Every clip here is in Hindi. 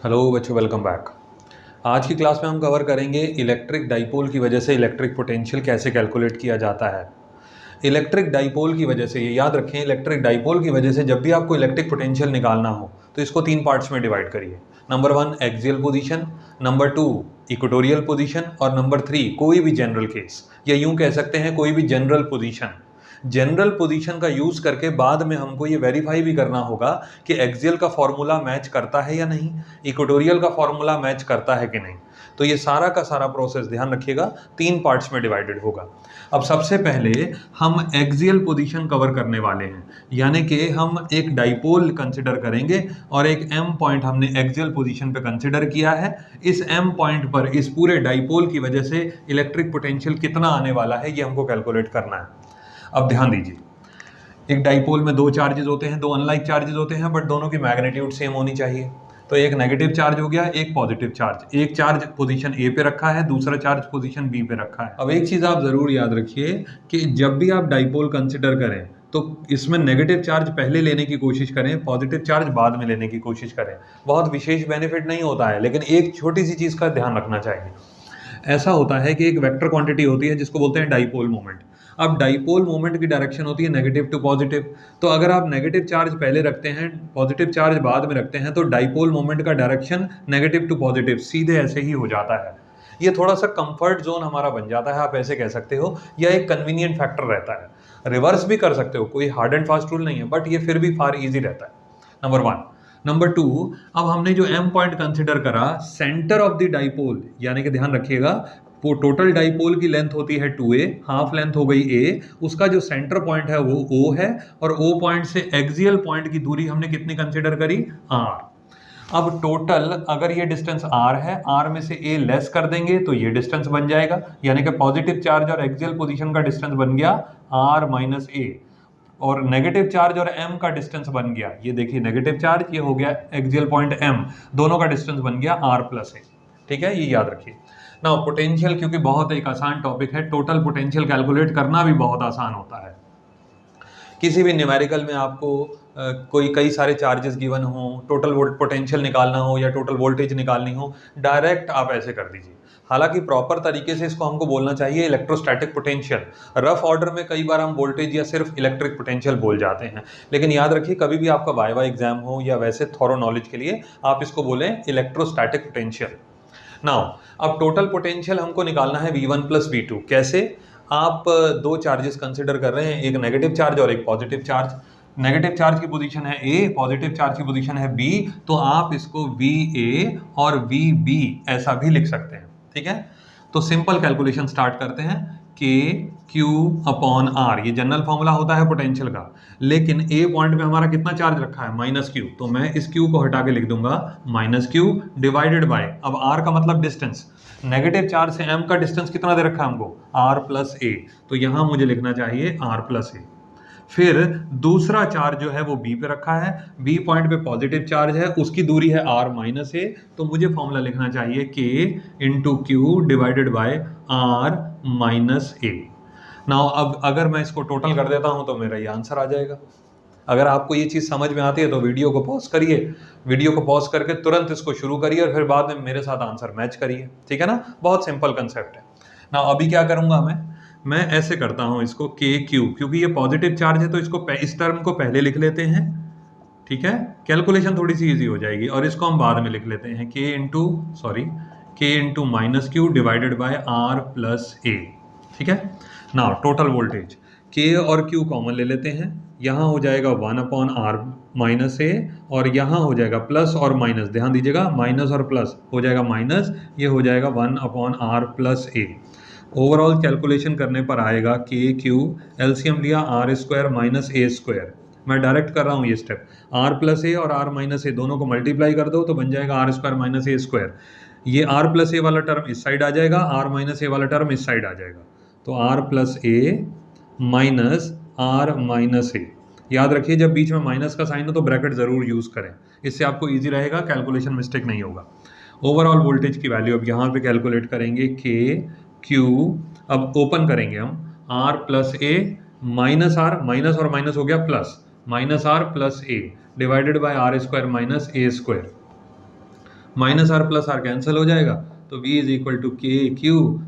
हेलो बच्चों, वेलकम बैक। आज की क्लास में हम कवर करेंगे इलेक्ट्रिक डाइपोल की वजह से इलेक्ट्रिक पोटेंशियल कैसे कैलकुलेट किया जाता है। इलेक्ट्रिक डाइपोल की वजह से, ये याद रखें, इलेक्ट्रिक डाइपोल की वजह से जब भी आपको इलेक्ट्रिक पोटेंशियल निकालना हो तो इसको तीन पार्ट्स में डिवाइड करिए। Number 1 axial position, number 2 equatorial position और नंबर 3 कोई भी जनरल केस, या यूं कह सकते हैं कोई भी जनरल पोजीशन। जनरल पोजीशन का यूज करके बाद में हमको ये वेरीफाई भी करना होगा कि एक्सियल का फॉर्मूला मैच करता है या नहीं, इक्वेटोरियल का फॉर्मूला मैच करता है कि नहीं। तो ये सारा का सारा प्रोसेस ध्यान रखिएगा, तीन पार्ट्स में डिवाइडेड होगा। अब सबसे पहले हम एक्सियल पोजीशन कवर करने वाले हैं, यानी कि हम एक डाइपोल कंसिडर करेंगे और एक एम पॉइंट हमने एक्सियल पोजीशन पे कंसिडर किया है। इस एम पॉइंट पर इस पूरे डाइपोल की वजह से इलेक्ट्रिक पोटेंशियल कितना आने वाला है ये हमको कैलकुलेट करना है। अब ध्यान दीजिए, एक डाइपोल में दो चार्जेस होते हैं, दो अनलाइक चार्जेस होते हैं, बट दोनों की मैग्नीट्यूड सेम होनी चाहिए। तो एक नेगेटिव चार्ज हो गया, एक पॉजिटिव चार्ज। एक चार्ज पोजीशन ए पे रखा है, दूसरा चार्ज पोजीशन बी पे रखा है। अब एक चीज आप जरूर याद रखिए कि जब भी आप डाइपोल कंसिडर करें तो इसमें नेगेटिव चार्ज पहले लेने की कोशिश करें, पॉजिटिव चार्ज बाद में लेने की कोशिश करें। बहुत विशेष बेनिफिट नहीं होता है, लेकिन एक छोटी सी चीज का ध्यान रखना चाहिए। ऐसा होता है कि एक वेक्टर क्वांटिटी होती है जिसको बोलते हैं डाइपोल मोमेंट। अब डाइपोल मोमेंट की डायरेक्शन होती है नेगेटिव टू पॉजिटिव। तो अगर आप नेगेटिव चार्ज पहले रखते हैं, पॉजिटिव चार्ज बाद में रखते हैं, तो डाइपोल मोमेंट का डायरेक्शन नेगेटिव टू पॉजिटिव सीधे ऐसे ही हो जाता है। ये थोड़ा सा कंफर्ट जोन हमारा बन जाता है, आप ऐसे कह सकते हो, या एक कन्वीनियंट फैक्टर रहता है। रिवर्स भी कर सकते हो, कोई हार्ड एंड फास्ट रूल नहीं है, बट ये फिर भी फार इजी रहता है। नंबर 1। नंबर 2, अब हमने जो एम पॉइंट कंसिडर करा, सेंटर ऑफ द डाइपोल, यानी कि ध्यान रखिएगा टोटल डाइपोल की लेंथ होती है 2a, हाफ लेंथ हो गई a, उसका जो सेंटर पॉइंट है वो o है, और o पॉइंट से एक्सियल पॉइंट की दूरी हमने कितनी कंसिडर करी, r। अब टोटल अगर ये डिस्टेंस r है, r में से a लेस कर देंगे तो ये डिस्टेंस बन जाएगा, यानी कि पॉजिटिव चार्ज और एक्सियल पोजीशन का डिस्टेंस बन गया r माइनस a, और नेगेटिव चार्ज और m का डिस्टेंस बन गया, ये देखिए नेगेटिव चार्ज, ये हो गया एक्सियल पॉइंट m, दोनों का डिस्टेंस बन गया r प्लस a। ठीक है, ये याद रखिए ना। पोटेंशियल क्योंकि बहुत एक आसान टॉपिक है, टोटल पोटेंशियल कैलकुलेट करना भी बहुत आसान होता है। किसी भी न्यूमेरिकल में आपको कोई कई सारे चार्जेस गिवन हो, टोटल पोटेंशियल निकालना हो या टोटल वोल्टेज निकालनी हो, डायरेक्ट आप ऐसे कर दीजिए। हालांकि प्रॉपर तरीके से इसको हमको बोलना चाहिए इलेक्ट्रोस्टैटिक पोटेंशियल। रफ ऑर्डर में कई बार हम वोल्टेज या सिर्फ इलेक्ट्रिक पोटेंशियल बोल जाते हैं, लेकिन याद रखिए कभी भी आपका वाइवा एग्जाम हो या वैसे थॉरो नॉलेज के लिए आप इसको बोलें इलेक्ट्रोस्टैटिक पोटेंशियल। नाउ अब टोटल पोटेंशियल हमको निकालना है V1 प्लस V2। कैसे? आप दो चार्जेस कंसिडर कर रहे हैं, एक नेगेटिव चार्ज और एक पॉजिटिव चार्ज। नेगेटिव चार्ज की पोजीशन है A, पॉजिटिव चार्ज की पोजीशन है B, तो आप इसको VA और VB ऐसा भी लिख सकते हैं। ठीक है, तो सिंपल कैलकुलेशन स्टार्ट करते हैं। KQ अपॉन R, ये जनरल फॉर्मूला होता है पोटेंशियल का, लेकिन A पॉइंट में हमारा कितना चार्ज रखा है, माइनस Q, तो मैं इस Q को हटा के लिख दूंगा माइनस Q डिवाइडेड बाय, अब R का मतलब डिस्टेंस, नेगेटिव चार्ज से M का डिस्टेंस कितना दे रखा है हमको, R प्लस A, तो यहां मुझे लिखना चाहिए R प्लस A। फिर दूसरा चार्ज जो है वो B पे रखा है, B पॉइंट पे पॉजिटिव चार्ज है, उसकी दूरी है R माइनस A, तो मुझे फॉर्मूला लिखना चाहिए K into Q divided by R minus A। Now अब अगर मैं इसको टोटल कर देता हूं तो मेरा ये आंसर आ जाएगा। अगर आपको ये चीज़ समझ में आती है तो वीडियो को पॉज करिए, वीडियो को पॉज करके तुरंत इसको शुरू करिए और फिर बाद में मेरे साथ आंसर मैच करिए। ठीक है ना, बहुत सिंपल कंसेप्ट है ना। अभी क्या करूंगा मैं ऐसे करता हूं इसको KQ, क्योंकि ये पॉजिटिव चार्ज है तो इसको इस टर्म को पहले लिख लेते हैं। ठीक है, कैलकुलेशन थोड़ी सी इजी हो जाएगी, और इसको हम बाद में लिख लेते हैं K into minus Q divided by R plus A। ठीक है, नाउ टोटल वोल्टेज K और Q कॉमन ले लेते हैं, यहाँ हो जाएगा 1 अपॉन R माइनस A, और यहाँ हो जाएगा प्लस और माइनस, ध्यान दीजिएगा माइनस और प्लस हो जाएगा माइनस, ये हो जाएगा 1 upon R plus A। Overall calculation करने पर आएगा KQ, एलसीएम लिया R square minus A square, मैं डायरेक्ट कर रहा हूँ ये स्टेप, R प्लस A और R माइनस A दोनों को मल्टीप्लाई कर दो तो बन जाएगा R square minus A square. ये R प्लस A वाला टर्म इस साइड आ जाएगा, R माइनस A वाला टर्म इस साइड आ जाएगा, तो R plus A minus R minus A। याद रखिए जब बीच में माइनस का साइन हो तो ब्रैकेट जरूर यूज करें, इससे आपको इजी रहेगा, कैलकुलेशन मिस्टेक नहीं होगा। ओवरऑल वोल्टेज की वैल्यू अब यहाँ पे कैलकुलेट करेंगे, KQ, अब ओपन करेंगे हम, R plus A minus R, minus और माइनस हो गया plus, minus R plus A divided by R square minus A square. Minus R plus R cancel हो जाएगा, तो V is equal to K Q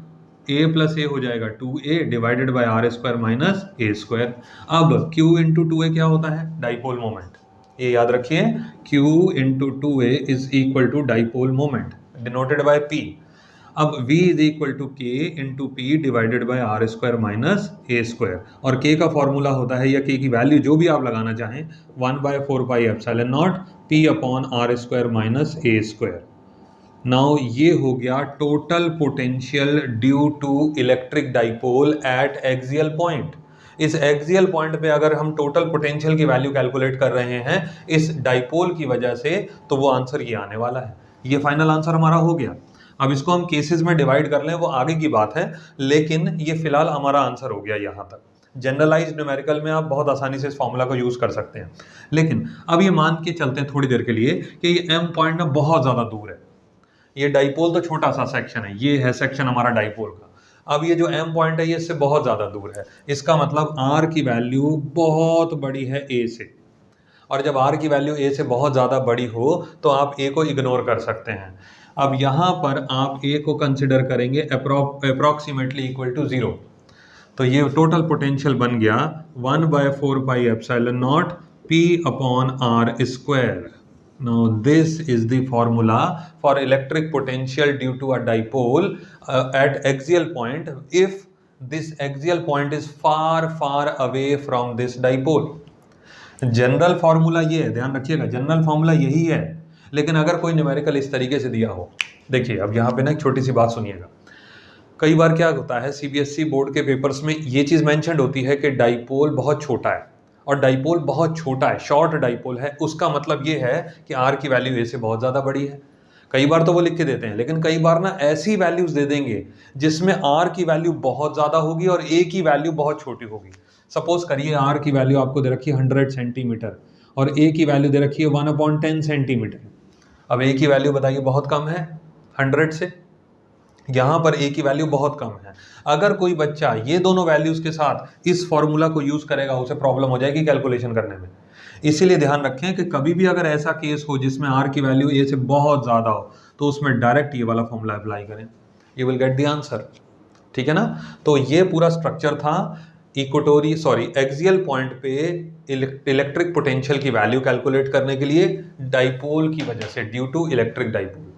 A plus A हो जाएगा 2a divided by R square minus A square. अब q इंटू 2a क्या होता है? Dipole moment. ये याद रखिए, q into 2a is equal to dipole moment denoted by p। अब v is equal to k into P divided by R square minus A square, और k का फॉर्मूला होता है, या k की वैल्यू जो भी आप लगाना चाहें, 1/4πε0 p upon R square minus A square. Now ये हो गया total potential due to electric dipole at axial point. इस एक्सियल पॉइंट पे अगर हम टोटल पोटेंशियल की वैल्यू कैलकुलेट कर रहे हैं इस डाइपोल की वजह से, तो वो आंसर ये आने वाला है। ये फाइनल आंसर हमारा हो गया। अब इसको हम केसेस में डिवाइड कर लें वो आगे की बात है, लेकिन ये फिलहाल हमारा आंसर हो गया यहाँ तक। जनरलाइज न्यूमेरिकल में आप बहुत आसानी से इस फॉर्मूला को यूज कर सकते हैं। लेकिन अब ये मान के चलते हैं थोड़ी देर के लिए कि ये एम पॉइंट ना बहुत ज्यादा दूर है। ये डाइपोल तो छोटा सा सेक्शन है, ये है सेक्शन हमारा डाइपोल का। अब ये जो एम पॉइंट है ये इससे बहुत ज्यादा दूर है, इसका मतलब आर की वैल्यू बहुत बड़ी है ए से, और जब आर की वैल्यू ए से बहुत ज्यादा बड़ी हो तो आप ए को इग्नोर कर सकते हैं। अब यहां पर आप ए को कंसिडर करेंगे अप्रोक्सीमेटली इक्वल टू 0, तो ये टोटल पोटेंशियल बन गया 1/4πε0 p upon R square. Now this is the formula for electric potential due to a dipole at axial point if this axial point is far away from this dipole। General formula ये है, ध्यान रखिएगा, जनरल फॉर्मूला यही है। लेकिन अगर कोई न्यूमेरिकल इस तरीके से दिया हो, देखिए अब यहाँ पे ना एक छोटी सी बात सुनिएगा। कई बार क्या होता है सीबीएसई बोर्ड के पेपर्स में ये चीज मेंशन होती है कि डाइपोल बहुत छोटा है, और डाइपोल बहुत छोटा है, शॉर्ट डाइपोल है, उसका मतलब ये है कि आर की वैल्यू ए से बहुत ज़्यादा बड़ी है। कई बार तो वो लिख के देते हैं, लेकिन कई बार ना ऐसी वैल्यूज दे देंगे जिसमें आर की वैल्यू बहुत ज़्यादा होगी और ए की वैल्यू बहुत छोटी होगी। सपोज करिए आर की वैल्यू आपको दे रखी है 100 सेंटीमीटर और ए की वैल्यू दे रखी है 1/10 सेंटीमीटर। अब ए की वैल्यू बताइए बहुत कम है 100 से, यहाँ पर ए की वैल्यू बहुत कम है। अगर कोई बच्चा ये दोनों वैल्यूज के साथ इस फॉर्मूला को यूज करेगा उसे प्रॉब्लम हो जाएगी कैलकुलेशन करने में। इसीलिए ध्यान रखें कि कभी भी अगर ऐसा केस हो जिसमें आर की वैल्यू ए से बहुत ज्यादा हो तो उसमें डायरेक्ट ये वाला फॉर्मूला अप्लाई करें, you will get the answer. ठीक है ना? तो ये पूरा स्ट्रक्चर था एक्सियल पॉइंट पे इलेक्ट्रिक पोटेंशियल की वैल्यू कैलकुलेट करने के लिए डाइपोल की वजह से, ड्यू टू इलेक्ट्रिक डाइपोल।